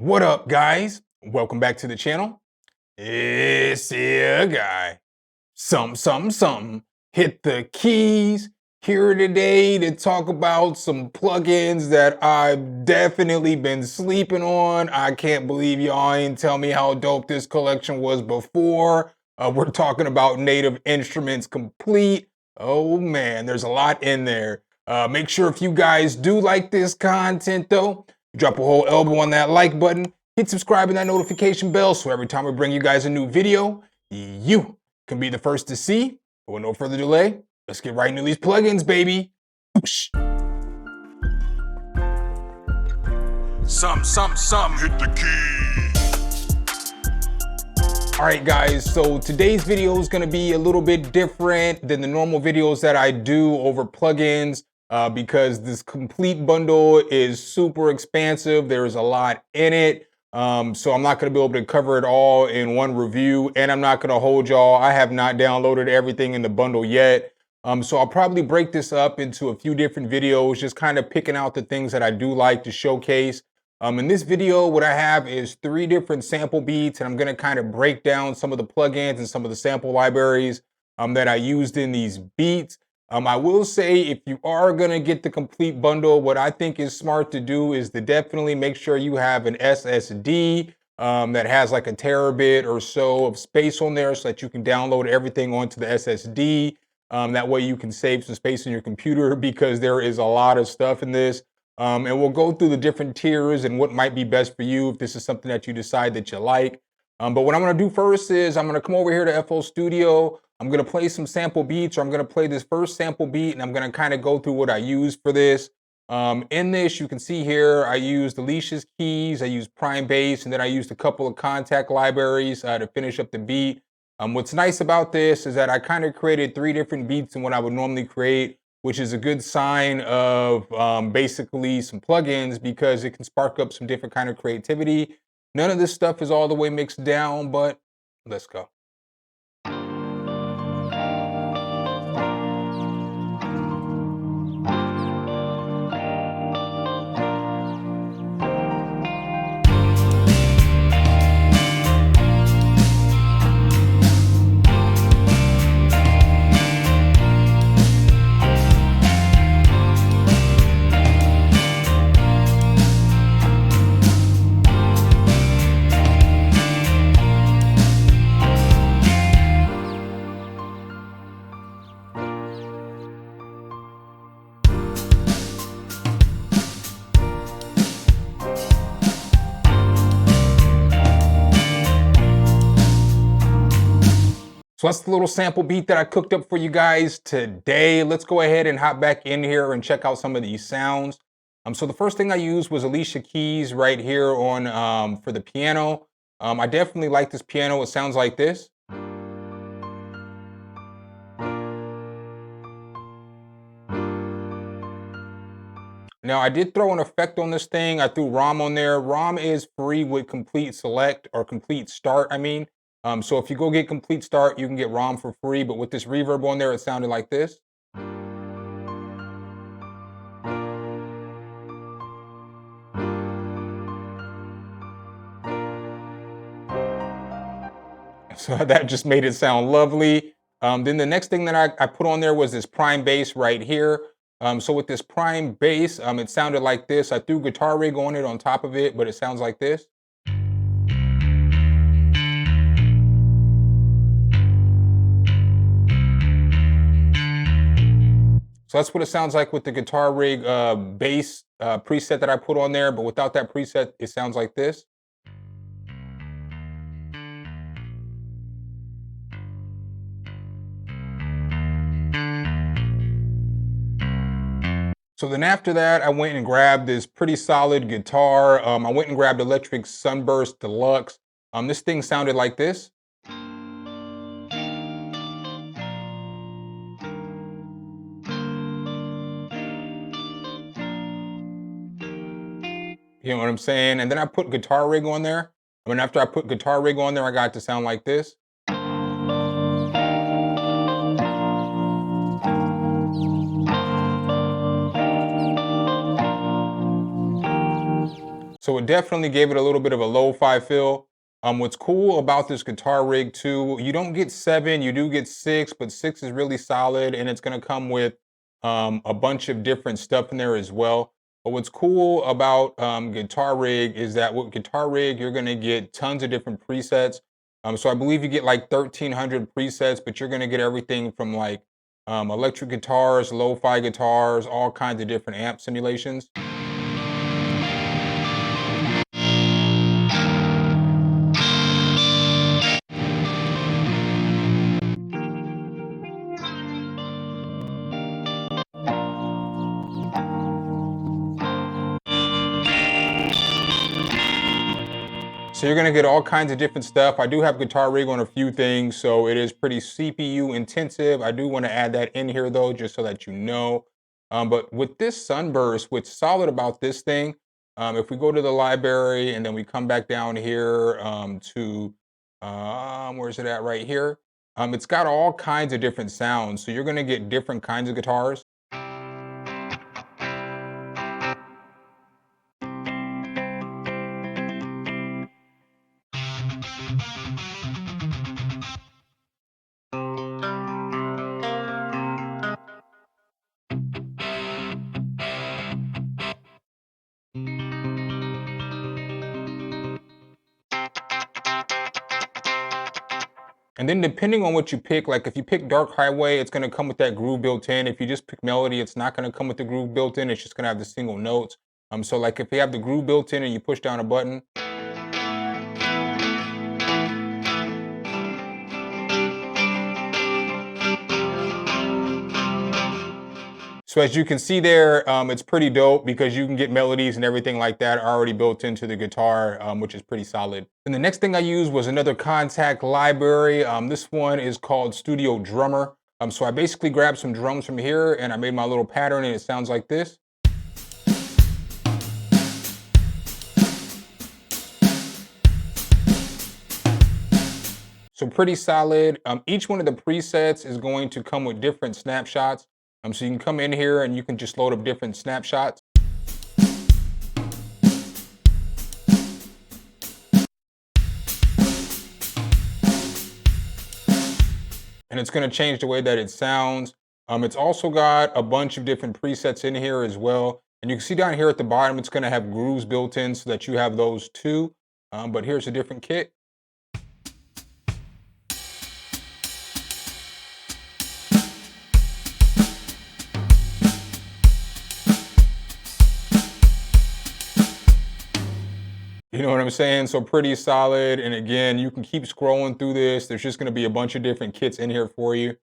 What up, guys? Welcome back to the channel. It's your guy. Something. Hit the keys. Here today to talk about some plugins that I've definitely been sleeping on. I can't believe y'all ain't tell me how dope this collection was before. We're talking about Native Instruments Komplete. Oh man, there's a lot in there. Make sure if you guys do like this content though, drop a whole elbow on that like button, hit subscribe and that notification bell so every time we bring you guys a new video, you can be the first to see. But with no further delay, let's get right into these plugins, baby. Whoosh. Some, hit the key. All right, guys, so today's video is gonna be a little bit different than the normal videos that I do over plugins because this Komplete bundle is super expansive. There's a lot in it. So I'm not gonna be able to cover it all in one review, and I'm not gonna hold y'all. I have not downloaded everything in the bundle yet. So I'll probably break this up into a few different videos, just kind of picking out the things that I do like to showcase. In this video, what I have is 3 different sample beats, and I'm gonna kind of break down some of the plugins and some of the sample libraries that I used in these beats. I will say if you are gonna get the Komplete bundle, what I think is smart to do is to definitely make sure you have an SSD that has like a terabit or so of space on there so that you can download everything onto the SSD. That way you can save some space on your computer because there is a lot of stuff in this. And we'll go through the different tiers and what might be best for you if this is something that you decide that you like. But what I'm gonna do first is I'm gonna come over here to FL Studio. I'm gonna play some sample beats, or I'm gonna play this first sample beat, and I'm gonna kind of go through what I use for this. In this, you can see here, I used Alicia's keys, I used Prime Bass, and then I used a couple of contact libraries to finish up the beat. What's nice about this is that I kind of created 3 different beats than what I would normally create, which is a good sign of basically some plugins because it can spark up some different kind of creativity. None of this stuff is all the way mixed down, but let's go. So that's the little sample beat that I cooked up for you guys today. Let's go ahead and hop back in here and check out some of these sounds. So the first thing I used was Alicia keys right here on for the piano. I definitely like this piano. It sounds like this. Now I did throw an effect on this thing. I threw ROM on there. ROM is free with Komplete Select or Komplete Start, I mean. So if you go get Komplete Start, you can get ROM for free, but with this reverb on there, it sounded like this. So that just made it sound lovely. Then the next thing that I put on there was this Prime Bass right here. So with this Prime Bass, it sounded like this. I threw Guitar Rig on it on top of it, but it sounds like this. So that's what it sounds like with the Guitar Rig bass preset that I put on there, but without that preset, it sounds like this. So then after that, I went and grabbed this pretty solid guitar. I went and grabbed Electric Sunburst Deluxe. This thing sounded like this. You know what I'm saying? And then I put Guitar Rig on there. I mean, after I put Guitar Rig on there, I got it to sound like this. So it definitely gave it a little bit of a lo-fi feel. What's cool about this guitar rig too, you don't get 7, you do get 6, but 6 is really solid, and it's gonna come with a bunch of different stuff in there as well. But what's cool about Guitar Rig is that with Guitar Rig, you're gonna get tons of different presets. So I believe you get like 1,300 presets, but you're gonna get everything from like electric guitars, lo-fi guitars, all kinds of different amp simulations. So you're gonna get all kinds of different stuff. I do have Guitar Rig on a few things, so it is pretty CPU intensive. I do wanna add that in here though, just so that you know. But with this Sunburst, what's solid about this thing, if we go to the library and then we come back down here to, where's it at right here? It's got all kinds of different sounds. So you're gonna get different kinds of guitars. And then depending on what you pick, like if you pick Dark Highway, it's gonna come with that groove built in. If you just pick Melody, it's not gonna come with the groove built in. It's just gonna have the single notes. So like if you have the groove built in and you push down a button, so as you can see there, it's pretty dope because you can get melodies and everything like that already built into the guitar, which is pretty solid. And the next thing I used was another Contact library. This one is called Studio Drummer. So I basically grabbed some drums from here and I made my little pattern and it sounds like this. So pretty solid. Each one of the presets is going to come with different snapshots. So you can come in here and you can just load up different snapshots. And it's going to change the way that it sounds. It's also got a bunch of different presets in here as well. And you can see down here at the bottom, it's going to have grooves built in so that you have those too. But here's a different kit. You know what I'm saying? So pretty solid. And again, you can keep scrolling through this. There's just gonna be a bunch of different kits in here for you.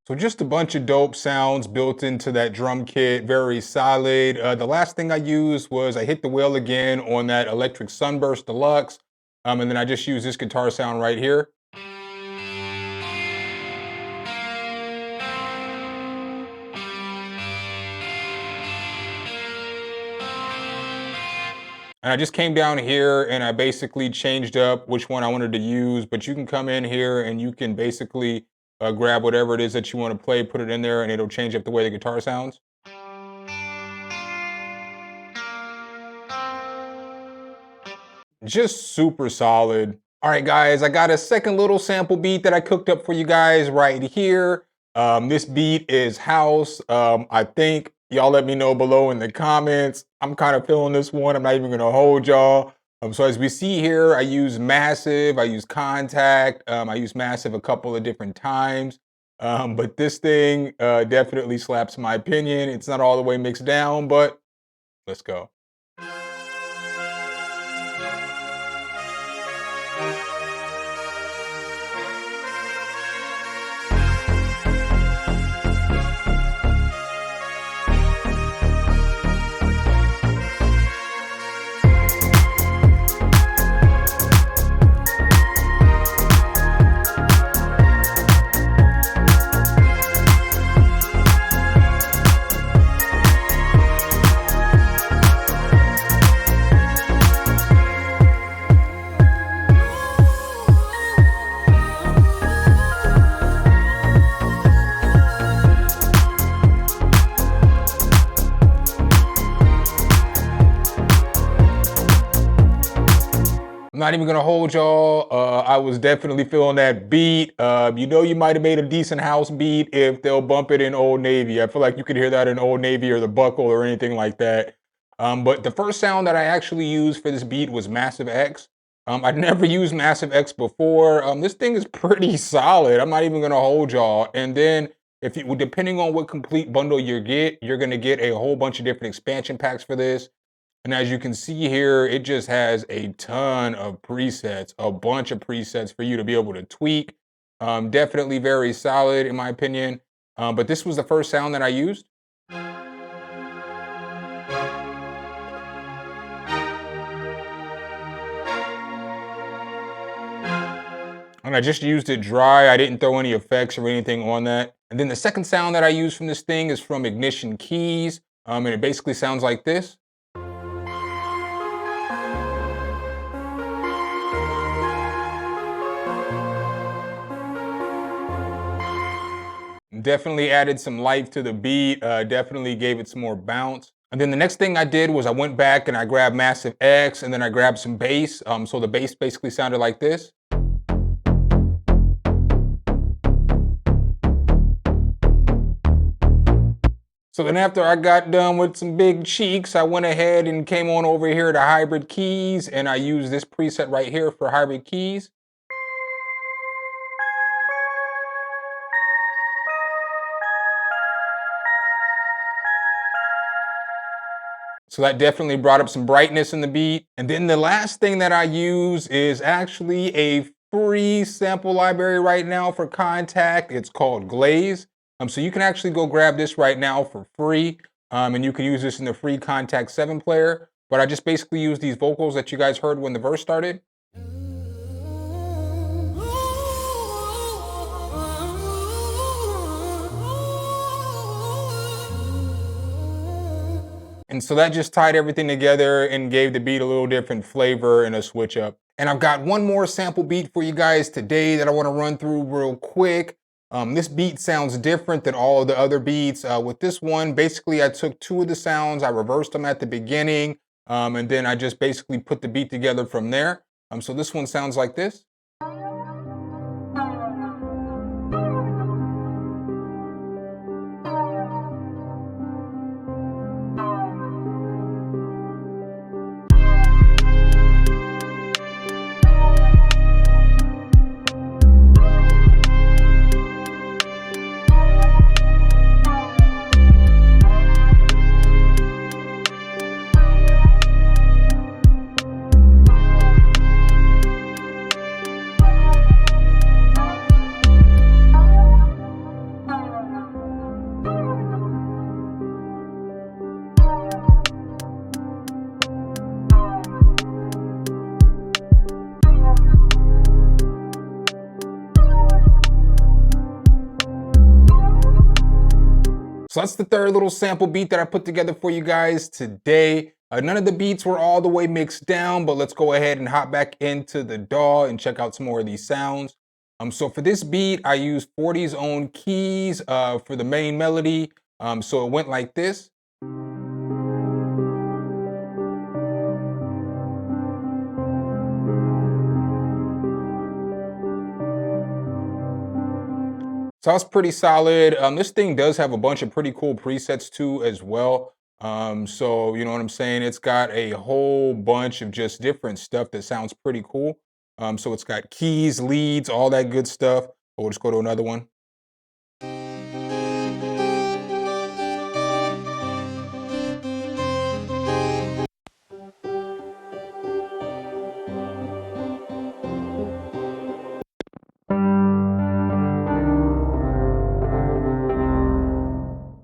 So just a bunch of dope sounds built into that drum kit, very solid. The last thing I used was I hit the whale again on that electric Sunburst Deluxe. And then I just used this guitar sound right here. And I just came down here and I basically changed up which one I wanted to use, but you can come in here and you can basically grab whatever it is that you want to play, put it in there, and it'll change up the way the guitar sounds. Just super solid. All right, guys, I got a second little sample beat that I cooked up for you guys right here. This beat is house. I think y'all let me know below in the comments. I'm kind of feeling this one. I'm not even gonna hold y'all. So as we see here, I use Massive, I use Contact, I use Massive a couple of different times. But this thing definitely slaps in my opinion. It's not all the way mixed down, but let's go. I'm not even gonna hold y'all. I was definitely feeling that beat. You know, you might have made a decent house beat if they'll bump it in Old Navy. I feel like you could hear that in Old Navy or the Buckle or anything like that. But the first sound that I actually used for this beat was Massive X. I'd never used Massive X before. This thing is pretty solid. I'm not even gonna hold y'all. And then if you, depending on what complete bundle you get, you're gonna get a whole bunch of different expansion packs for this. And as you can see here, it just has a ton of presets, a bunch of presets for you to be able to tweak. Definitely very solid in my opinion. But this was the first sound that I used. And I just used it dry. I didn't throw any effects or anything on that. And then the second sound that I used from this thing is from Ignition Keys. And it basically sounds like this. Definitely added some life to the beat, definitely gave it some more bounce. And then the next thing I did was I went back and I grabbed Massive X and then I grabbed some bass. So the bass basically sounded like this. So then after I got done with some big cheeks, I went ahead and came on over here to Hybrid Keys and I used this preset right here for Hybrid Keys. So that definitely brought up some brightness in the beat. And then the last thing that I use is actually a free sample library right now for Kontakt. It's called Glaze. So you can actually go grab this right now for free. And you can use this in the free Kontakt 7 player. But I just basically use these vocals that you guys heard when the verse started. And so that just tied everything together and gave the beat a little different flavor and a switch up. And I've got one more sample beat for you guys today that I want to run through real quick. This beat sounds different than all of the other beats. With this one, basically I took two of the sounds, I reversed them at the beginning, and then I just basically put the beat together from there. So this one sounds like this. So that's the third little sample beat that I put together for you guys today. None of the beats were all the way mixed down, but let's go ahead and hop back into the DAW and check out some more of these sounds. So for this beat, I used 40's own keys for the main melody. So it went like this. So that's pretty solid. This thing does have a bunch of pretty cool presets too as well. So you know what I'm saying? It's got a whole bunch of just different stuff that sounds pretty cool. So it's got keys, leads, all that good stuff. We'll just go to another one.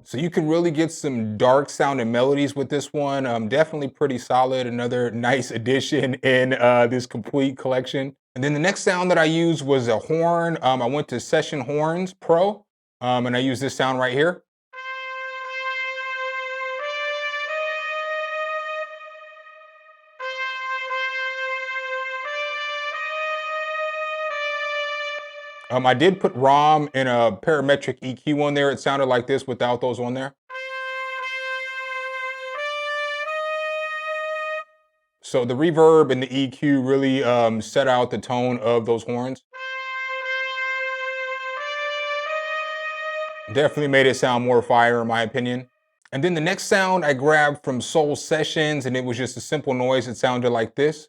So you can really get some dark sounding melodies with this one. Definitely pretty solid. Another nice addition in this complete collection. And then the next sound that I used was a horn. I went to Session Horns Pro, and I used this sound right here. I did put ROM and a parametric EQ on there. It sounded like this without those on there. So the reverb and the EQ really set out the tone of those horns. Definitely made it sound more fire in my opinion. And then the next sound I grabbed from Soul Sessions, and it was just a simple noise. It sounded like this.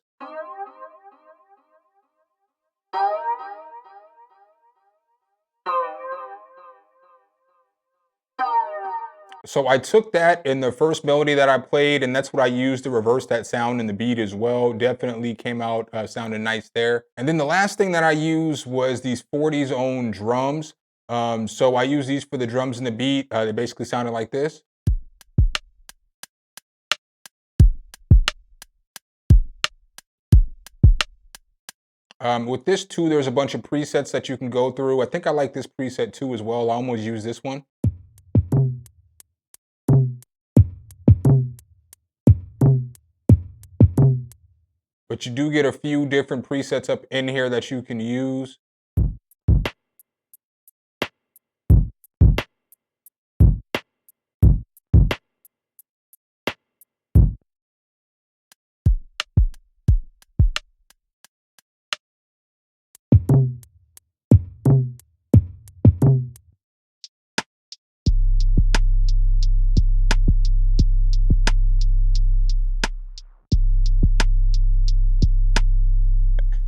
So I took that in the first melody that I played, and that's what I used to reverse that sound in the beat as well. Definitely came out sounding nice there. And then the last thing that I used was these 40s own drums. So I use these for the drums and the beat. They basically sounded like this. With this too, there's a bunch of presets that you can go through. I think I like this preset too as well. I almost use this one. But you do get a few different presets up in here that you can use.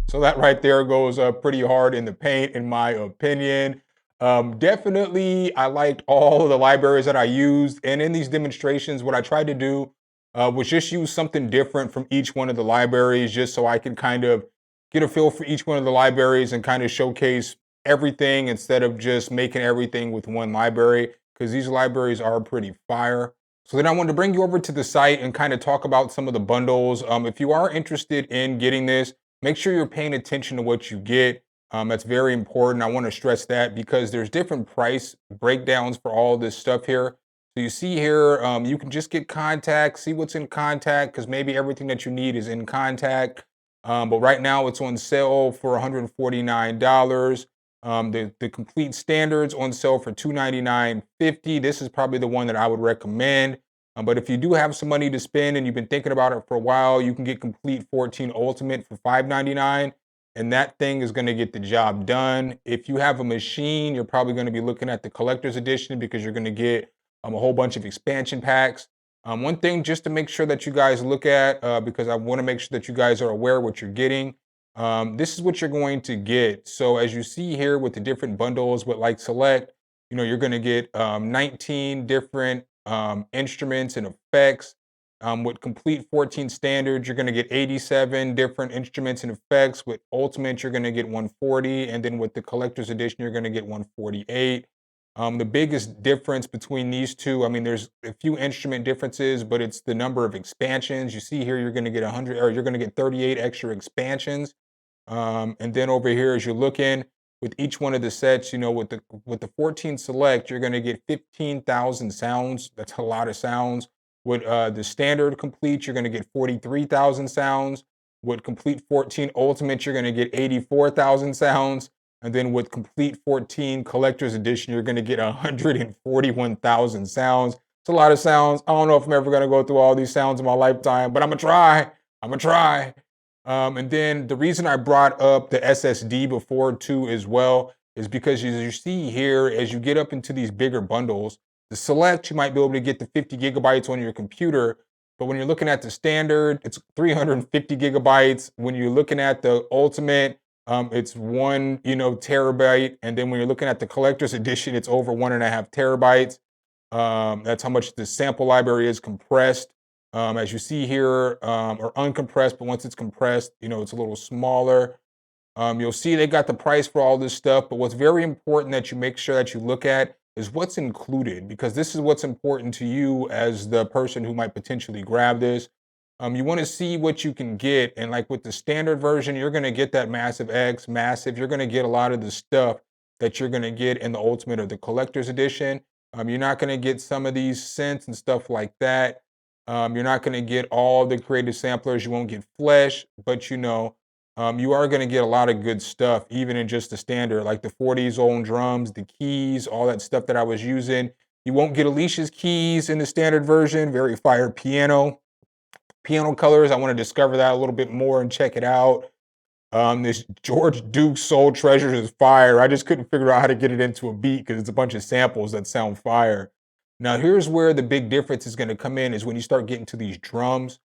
So that right there goes pretty hard in the paint, in my opinion. Definitely, I liked all of the libraries that I used. And in these demonstrations, what I tried to do was just use something different from each one of the libraries, just so I could kind of get a feel for each one of the libraries and kind of showcase everything instead of just making everything with one library, because these libraries are pretty fire. So then I wanted to bring you over to the site and kind of talk about some of the bundles. If you are interested in getting this, make sure you're paying attention to what you get. That's very important. I want to stress that because there's different price breakdowns for all this stuff here. So you see here, you can just get Contact, see what's in Contact, because maybe everything that you need is in Contact. But right now it's on sale for $149. The complete standards on sale for $299.50. This is probably the one that I would recommend. But if you do have some money to spend and you've been thinking about it for a while, you can get Complete 14 Ultimate for $599, and that thing is going to get the job done. If you have a machine, you're probably going to be looking at the collector's edition because you're going to get a whole bunch of expansion packs. One thing just to make sure that you guys look at, because I want to make sure that you guys are aware of what you're getting. This is what you're going to get. So as you see here with the different bundles with like Select, you're going to get 19 different instruments and effects. With Complete 14 Standards, you're going to get 87 different instruments and effects. With Ultimate, you're going to get 140. And then with the Collector's Edition, you're going to get 148. The biggest difference between these two, I mean, there's a few instrument differences, but it's the number of expansions. You see here, you're going to get 100, or you're going to get 38 extra expansions. And then over here, as you're looking with each one of the sets, with the 14 Select, you're going to get 15,000 sounds. That's a lot of sounds. With the Standard Complete, you're going to get 43,000 sounds. With Complete 14 Ultimate, you're going to get 84,000 sounds. And then with Complete 14 Collector's Edition, you're going to get 141,000 sounds. It's a lot of sounds. I don't know if I'm ever going to go through all these sounds in my lifetime, but I'm going to try. I'm going to try. And then the reason I brought up the SSD before too as well is because as you see here, as you get up into these bigger bundles, the Select, you might be able to get the 50 gigabytes on your computer. But when you're looking at the Standard, it's 350 gigabytes. When you're looking at the Ultimate, it's 1 terabyte. And then when you're looking at the Collector's Edition, it's over 1.5 terabytes. That's how much the sample library is compressed. As you see here, or uncompressed, but once it's compressed, it's a little smaller. You'll see they got the price for all this stuff, but what's very important that you make sure that you look at is what's included, because this is what's important to you as the person who might potentially grab this. You want to see what you can get, and like with the standard version, you're going to get that Massive X, Massive. You're going to get a lot of the stuff that you're going to get in the Ultimate or the Collector's Edition. You're not going to get some of these synths and stuff like that. You're not going to get all the creative samplers. You won't get Flesh, but you are going to get a lot of good stuff, even in just the standard, like the 40s own drums, the keys, all that stuff that I was using. You won't get Alicia's keys in the standard version, very fire piano. Piano colors, I want to discover that a little bit more and check it out. This George Duke Soul Treasures is fire. I just couldn't figure out how to get it into a beat because it's a bunch of samples that sound fire. Now, here's where the big difference is going to come in is when you start getting to these drums,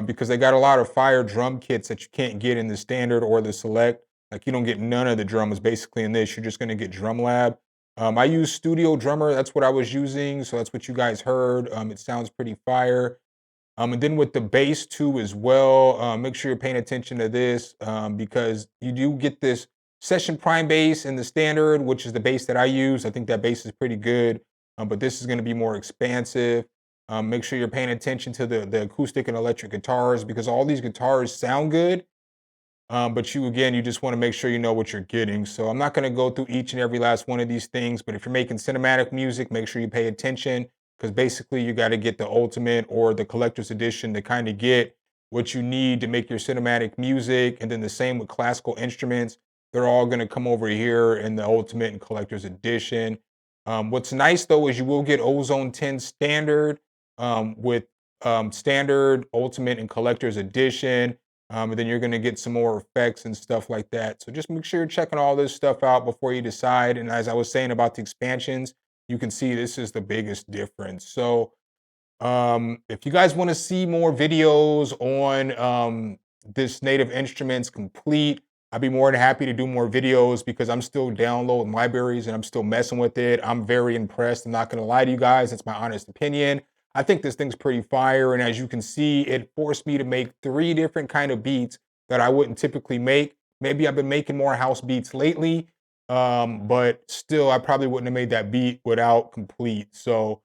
because they got a lot of fire drum kits that you can't get in the standard or the select. Like you don't get none of the drums basically in this. You're just going to get Drum Lab. I use Studio Drummer. That's what I was using. So that's what you guys heard. It sounds pretty fire. And then with the bass too as well, make sure you're paying attention to this because you do get this session prime bass in the standard, which is the bass that I use. I think that bass is pretty good, but this is going to be more expansive. Make sure you're paying attention to the acoustic and electric guitars because all these guitars sound good, but you just want to make sure you know what you're getting. So I'm not going to go through each and every last one of these things, but if you're making cinematic music, make sure you pay attention because basically you got to get the ultimate or the collector's edition to kind of get what you need to make your cinematic music. And then the same with classical instruments. They're all going to come over here in the ultimate and collector's edition. What's nice though is you will get Ozone 10 standard with standard, ultimate, and collector's edition. And then you're going to get some more effects and stuff like that. So just make sure you're checking all this stuff out before you decide. And as I was saying about the expansions, you can see this is the biggest difference. So if you guys want to see more videos on this Native Instruments Komplete, I'd be more than happy to do more videos because I'm still downloading libraries and I'm still messing with it. I'm very impressed. I'm not going to lie to you guys. It's my honest opinion. I think this thing's pretty fire. And as you can see, it forced me to make 3 different kind of beats that I wouldn't typically make. Maybe I've been making more house beats lately, but still, I probably wouldn't have made that beat without Komplete. So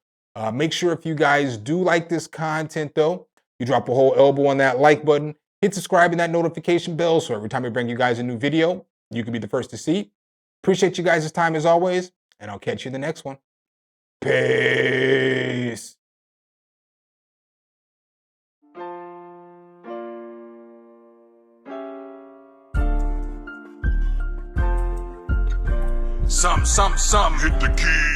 make sure if you guys do like this content though, you drop a whole elbow on that like button, hit subscribe and that notification bell so every time I bring you guys a new video, you can be the first to see. Appreciate you guys' time as always, and I'll catch you in the next one. Peace. Some, hit the key.